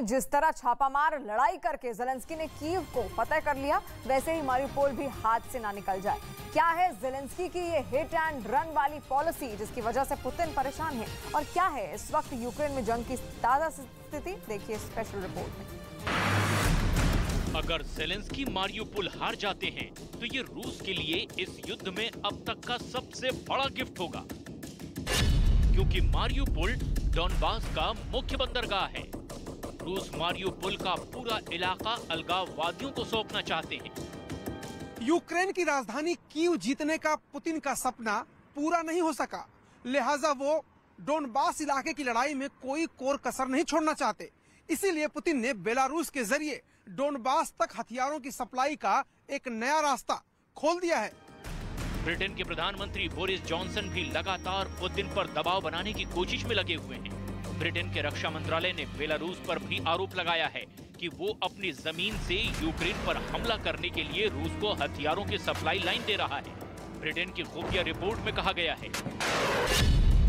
जिस तरह छापामार लड़ाई करके ज़ेलेंस्की ने कीव को फतह कर लिया, वैसे ही मारिउपोल भी हाथ से ना निकल जाए। क्या है ज़ेलेंस्की की ये हिट एंड रन वाली पॉलिसी जिसकी वजह से पुतिन परेशान है, और क्या है इस वक्त यूक्रेन में जंग की ताजा स्थिति, देखिए स्पेशल रिपोर्ट में। अगर ज़ेलेंस्की मारिउपोल हार जाते हैं तो ये रूस के लिए इस युद्ध में अब तक का सबसे बड़ा गिफ्ट होगा, क्योंकि मारिउपोल डॉनबास का मुख्य बंदरगाह है। रूस मारिउपोल का पूरा इलाका अलगाववादियों को सौंपना चाहते हैं। यूक्रेन की राजधानी कीव जीतने का पुतिन का सपना पूरा नहीं हो सका, लिहाजा वो डोनबास इलाके की लड़ाई में कोई कोर कसर नहीं छोड़ना चाहते। इसीलिए पुतिन ने बेलारूस के जरिए डोनबास तक हथियारों की सप्लाई का एक नया रास्ता खोल दिया है। ब्रिटेन के प्रधानमंत्री बोरिस जॉनसन भी लगातार पुतिन पर दबाव बनाने की कोशिश में लगे हुए हैं। ब्रिटेन के रक्षा मंत्रालय ने बेलारूस पर भी आरोप लगाया है कि वो अपनी जमीन से यूक्रेन पर हमला करने के लिए रूस को हथियारों की सप्लाई लाइन दे रहा है। ब्रिटेन की खुफिया रिपोर्ट में कहा गया है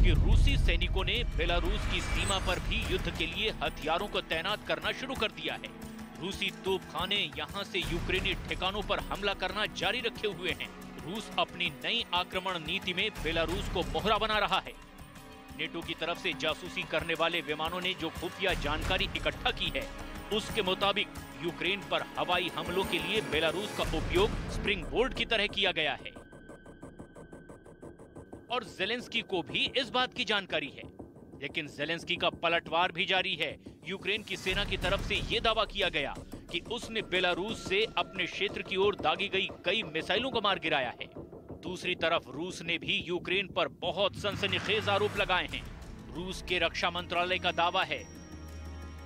कि रूसी सैनिकों ने बेलारूस की सीमा पर भी युद्ध के लिए हथियारों को तैनात करना शुरू कर दिया है। रूसी तोपखाने यहां से यूक्रेनी ठिकानों पर हमला करना जारी रखे हुए हैं। रूस अपनी नई आक्रमण नीति में बेलारूस को मोहरा बना रहा है। नेटो की तरफ से जासूसी करने वाले विमानों ने जो खुफिया जानकारी इकट्ठा की है, उसके मुताबिक यूक्रेन पर हवाई हमलों के लिए बेलारूस का उपयोग स्प्रिंग बोर्ड की तरह किया गया है। और ज़ेलेंस्की को भी इस बात की जानकारी है, लेकिन ज़ेलेंस्की का पलटवार भी जारी है। यूक्रेन की सेना की तरफ से ये दावा किया गया कि उसने बेलारूस से अपने क्षेत्र की ओर दागी गई कई मिसाइलों को मार गिराया है। दूसरी तरफ रूस ने भी यूक्रेन पर बहुत सनसनीखेज आरोप लगाए हैं। रूस के रक्षा मंत्रालय का दावा है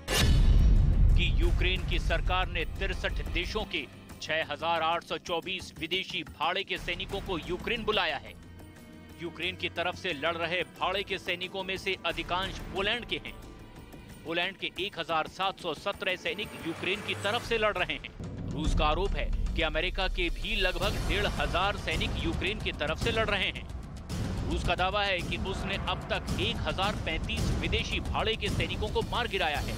कि यूक्रेन की सरकार ने 63 देशों के 6,824 विदेशी भाड़े के सैनिकों को यूक्रेन बुलाया है। यूक्रेन की तरफ से लड़ रहे भाड़े के सैनिकों में से अधिकांश पोलैंड के हैं। पोलैंड के 1,717 सैनिक यूक्रेन की तरफ से लड़ रहे हैं। रूस का आरोप है कि अमेरिका के भी लगभग 1,500 सैनिक यूक्रेन की तरफ से लड़ रहे हैं। रूस का दावा है कि उसने अब तक 1,035 विदेशी भाड़े के सैनिकों को मार गिराया है,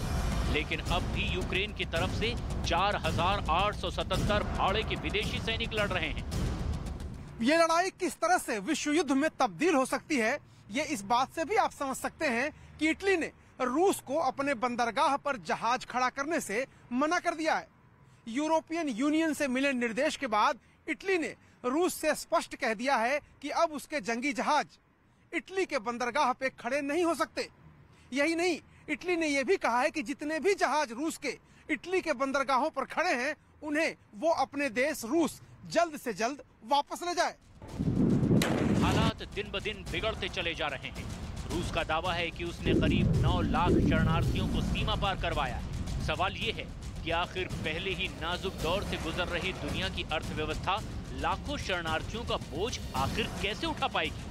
लेकिन अब भी यूक्रेन की तरफ से 4,877 भाड़े के विदेशी सैनिक लड़ रहे हैं। ये लड़ाई किस तरह से विश्व युद्ध में तब्दील हो सकती है, ये इस बात से भी आप समझ सकते हैं कि इटली ने रूस को अपने बंदरगाह पर जहाज खड़ा करने से मना कर दिया है। यूरोपियन यूनियन से मिले निर्देश के बाद इटली ने रूस से स्पष्ट कह दिया है कि अब उसके जंगी जहाज इटली के बंदरगाह पे खड़े नहीं हो सकते। यही नहीं, इटली ने यह भी कहा है कि जितने भी जहाज रूस के इटली के बंदरगाहों पर खड़े हैं, उन्हें वो अपने देश रूस जल्द से जल्द वापस ले जाए। हालात दिन ब दिन बिगड़ते चले जा रहे हैं। रूस का दावा है कि उसने करीब 9 लाख शरणार्थियों को सीमा पार करवाया है। सवाल ये है कि आखिर पहले ही नाजुक दौर से गुजर रही दुनिया की अर्थव्यवस्था लाखों शरणार्थियों का बोझ आखिर कैसे उठा पाएगी?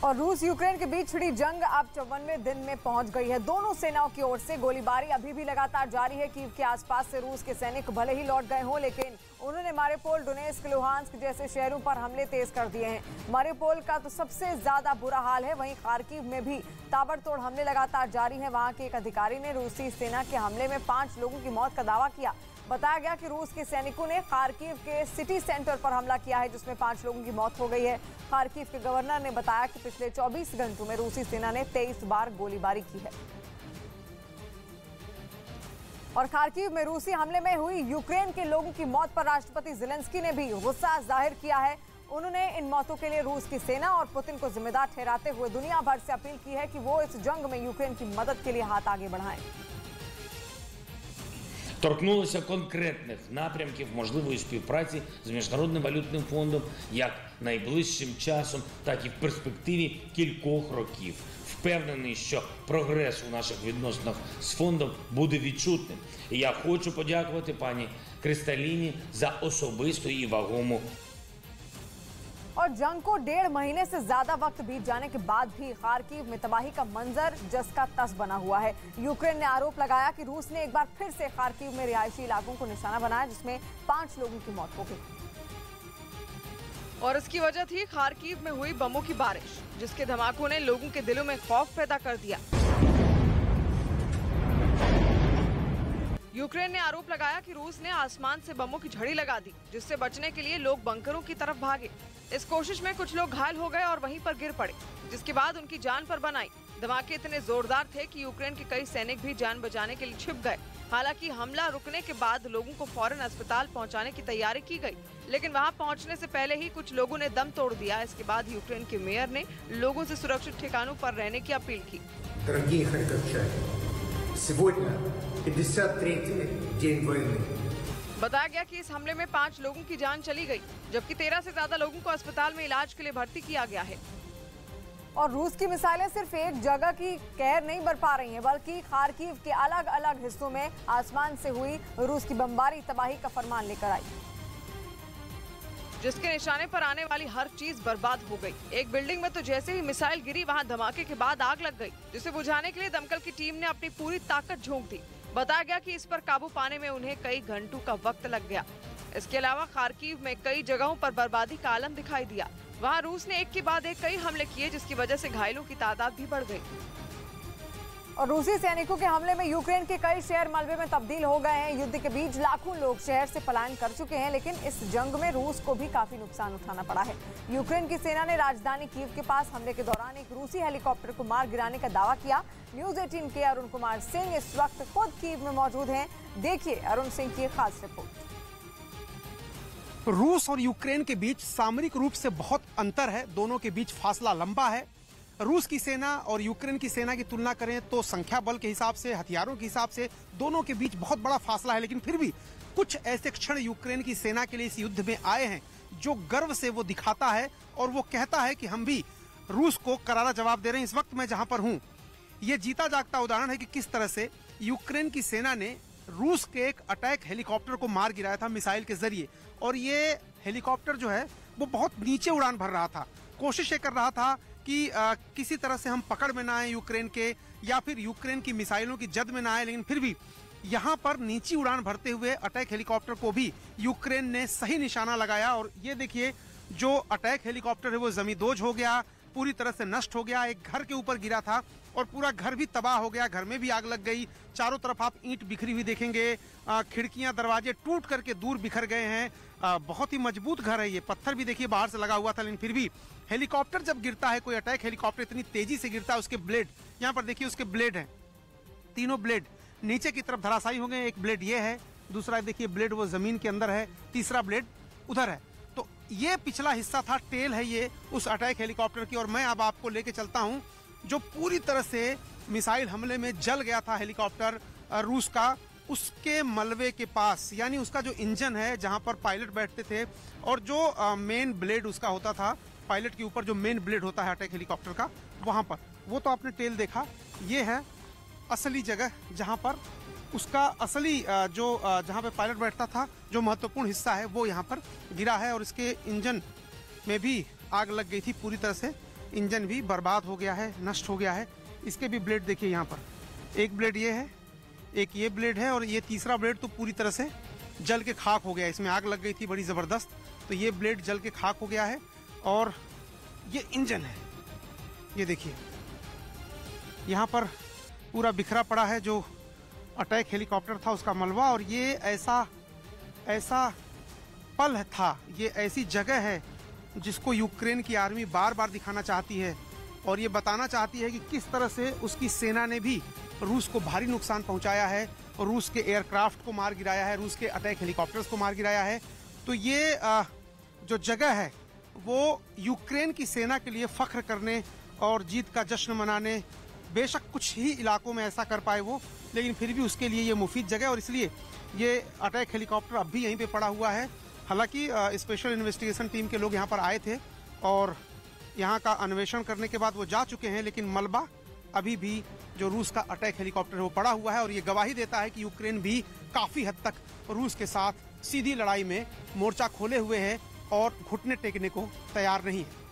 और रूस यूक्रेन के बीच छिड़ी जंग अब 54वें दिन में पहुंच गई है। दोनों सेनाओं की ओर से गोलीबारी अभी भी लगातार जारी है। कीव के आसपास से रूस के सैनिक भले ही लौट गए हों, लेकिन उन्होंने मारिउपोल, डोनेत्स्क, लुहांस्क जैसे शहरों पर हमले तेज कर दिए हैं। मारिउपोल का तो सबसे ज्यादा बुरा हाल है। वहीं खार्किव में भी ताबड़तोड़ हमले लगातार जारी हैं। वहां के एक अधिकारी ने रूसी सेना के हमले में 5 लोगों की मौत का दावा किया। बताया गया कि रूस के सैनिकों ने खार्किव के सिटी सेंटर पर हमला किया है, जिसमें 5 लोगों की मौत हो गई है। खार्किव के गवर्नर ने बताया कि पिछले 24 घंटों में रूसी सेना ने 23 बार गोलीबारी की है। और खार्किव में रूसी हमले में हुई यूक्रेन के लोगों की मौत पर राष्ट्रपति ज़ेलेंस्की ने भी गुस्सा जाहिर किया है। उन्होंने इन मौतों के लिए रूस की सेना और पुतिन को जिम्मेदार ठहराते हुए दुनिया भर से अपील की है कि वो इस जंग में यूक्रेन की मदद के लिए हाथ आगे बढ़ाएं। Торкнулися конкретних напрямків можливої співпраці з Міжнародним валютним фондом як найближчим часом, так і в перспективі кількох років. Впевнений, що прогрес у наших відносинах з фондом буде відчутним. І я хочу подякувати пані Кристаліні за особисту і вагому. और जंग को 1.5 महीने से ज्यादा वक्त बीत जाने के बाद भी खार्किव में तबाही का मंजर जस का तस बना हुआ है। यूक्रेन ने आरोप लगाया कि रूस ने एक बार फिर से खार्किव में रिहायशी इलाकों को निशाना बनाया, जिसमें 5 लोगों की मौत हो गई। और इसकी वजह थी खार्किव में हुई बमों की बारिश, जिसके धमाकों ने लोगों के दिलों में खौफ पैदा कर दिया। यूक्रेन ने आरोप लगाया कि रूस ने आसमान से बमों की झड़ी लगा दी, जिससे बचने के लिए लोग बंकरों की तरफ भागे। इस कोशिश में कुछ लोग घायल हो गए और वहीं पर गिर पड़े, जिसके बाद उनकी जान पर बन आई। धमाके इतने जोरदार थे कि यूक्रेन के कई सैनिक भी जान बचाने के लिए छिप गए। हालांकि हमला रुकने के बाद लोगों को फौरन अस्पताल पहुंचाने की तैयारी की गई, लेकिन वहां पहुंचने से पहले ही कुछ लोगों ने दम तोड़ दिया। इसके बाद यूक्रेन के मेयर ने लोगों से सुरक्षित ठिकानों पर रहने की अपील की। Дорогие харьковчане, сегодня 53-й день वойны। बताया गया कि इस हमले में 5 लोगों की जान चली गई, जबकि 13 से ज्यादा लोगों को अस्पताल में इलाज के लिए भर्ती किया गया है। और रूस की मिसाइलें सिर्फ एक जगह की कहर नहीं बरपा रही हैं, बल्कि खार्किव के अलग अलग हिस्सों में आसमान से हुई रूस की बमबारी तबाही का फरमान लेकर आई, जिसके निशाने पर आने वाली हर चीज बर्बाद हो गई। एक बिल्डिंग में तो जैसे ही मिसाइल गिरी, वहां धमाके के बाद आग लग गई, जिसे बुझाने के लिए दमकल की टीम ने अपनी पूरी ताकत झोंक दी। बताया गया कि इस पर काबू पाने में उन्हें कई घंटों का वक्त लग गया। इसके अलावा खार्किव में कई जगहों पर बर्बादी का आलम दिखाई दिया। वहां रूस ने एक के बाद एक कई हमले किए, जिसकी वजह से घायलों की तादाद भी बढ़ गई। और रूसी सैनिकों के हमले में यूक्रेन के कई शहर मलबे में तब्दील हो गए हैं। युद्ध के बीच लाखों लोग शहर से पलायन कर चुके हैं, लेकिन इस जंग में रूस को भी काफी नुकसान उठाना पड़ा है। यूक्रेन की सेना ने राजधानी कीव के पास हमले के दौरान एक रूसी हेलीकॉप्टर को मार गिराने का दावा किया। न्यूज़ 18 के अरुण कुमार सिंह इस वक्त खुद कीव में मौजूद हैं। देखिए अरुण सिंह की खास रिपोर्ट। रूस और यूक्रेन के बीच सामरिक रूप से बहुत अंतर है, दोनों के बीच फासला लंबा है। रूस की सेना और यूक्रेन की सेना की तुलना करें तो संख्या बल के हिसाब से, हथियारों के हिसाब से दोनों के बीच बहुत बड़ा फासला है, लेकिन फिर भी कुछ ऐसे क्षण यूक्रेन की सेना के लिए इस युद्ध में आए हैं जो गर्व से वो दिखाता है और वो कहता है कि हम भी रूस को करारा जवाब दे रहे हैं। इस वक्त मैं जहां पर हूं, ये जीता जागता उदाहरण है कि किस तरह से यूक्रेन की सेना ने रूस के एक अटैक हेलीकॉप्टर को मार गिराया था मिसाइल के जरिए। और ये हेलीकॉप्टर जो है वो बहुत नीचे उड़ान भर रहा था, कोशिश ये कर रहा था कि किसी तरह से हम पकड़ में ना आए यूक्रेन के, या फिर यूक्रेन की मिसाइलों की जद में ना आए। लेकिन फिर भी यहाँ पर नीची उड़ान भरते हुए अटैक हेलीकॉप्टर को भी यूक्रेन ने सही निशाना लगाया। और ये देखिए, जो अटैक हेलीकॉप्टर है वो जमींदोज हो गया, पूरी तरह से नष्ट हो गया। एक घर के ऊपर गिरा था और पूरा घर भी तबाह हो गया, घर में भी आग लग गई। चारों तरफ आप ईंट बिखरी हुई देखेंगे, खिड़कियां दरवाजे टूट करके दूर बिखर गए हैं। बहुत ही मजबूत घर है ये, पत्थर भी देखिए बाहर से लगा हुआ था, लेकिन फिर भी हेलीकॉप्टर जब गिरता है, कोई अटैक हेलीकॉप्टर इतनी तेजी से गिरता है, उसके ब्लेड यहाँ पर देखिए, उसके ब्लेड हैं, तीनों ब्लेड नीचे की तरफ धराशायी हो गए। एक ब्लेड ये है, दूसरा देखिए ब्लेड वो जमीन के अंदर है, तीसरा ब्लेड उधर है। तो ये पिछला हिस्सा था, टेल है ये उस अटैक हेलीकॉप्टर की। और मैं अब आपको लेके चलता हूँ जो पूरी तरह से मिसाइल हमले में जल गया था हेलीकॉप्टर रूस का, उसके मलबे के पास, यानी उसका जो इंजन है जहां पर पायलट बैठते थे, और जो मेन ब्लेड उसका होता था, पायलट के ऊपर जो मेन ब्लेड होता है अटैक हेलीकॉप्टर का, वहां पर वो तो आपने टेल देखा। ये है असली जगह जहां पर उसका असली जहां पे पायलट बैठता था, जो महत्वपूर्ण हिस्सा है वो यहाँ पर गिरा है। और इसके इंजन में भी आग लग गई थी, पूरी तरह से इंजन भी बर्बाद हो गया है, नष्ट हो गया है। इसके भी ब्लेड देखिए, यहाँ पर एक ब्लेड ये है, एक ये ब्लेड है, और ये तीसरा ब्लेड तो पूरी तरह से जल के खाक हो गया। इसमें आग लग गई थी बड़ी ज़बरदस्त, तो ये ब्लेड जल के खाक हो गया है। और ये इंजन है, ये देखिए यहाँ पर पूरा बिखरा पड़ा है जो अटैक हेलीकॉप्टर था उसका मलबा। और ये ऐसा पल था, ये ऐसी जगह है जिसको यूक्रेन की आर्मी बार बार दिखाना चाहती है और ये बताना चाहती है कि किस तरह से उसकी सेना ने भी रूस को भारी नुकसान पहुंचाया है, रूस के एयरक्राफ्ट को मार गिराया है, रूस के अटैक हेलीकॉप्टर्स को मार गिराया है। तो ये जो जगह है वो यूक्रेन की सेना के लिए फख्र करने और जीत का जश्न मनाने, बेशक कुछ ही इलाकों में ऐसा कर पाए वो, लेकिन फिर भी उसके लिए ये मुफीद जगह है। और इसलिए ये अटैक हेलीकॉप्टर अब भी यहीं पे पड़ा हुआ है। हालांकि स्पेशल इन्वेस्टिगेशन टीम के लोग यहाँ पर आए थे और यहाँ का अन्वेषण करने के बाद वो जा चुके हैं, लेकिन मलबा अभी भी जो रूस का अटैक हेलीकॉप्टर है वो पड़ा हुआ है। और ये गवाही देता है कि यूक्रेन भी काफ़ी हद तक रूस के साथ सीधी लड़ाई में मोर्चा खोले हुए है और घुटने टेकने को तैयार नहीं है।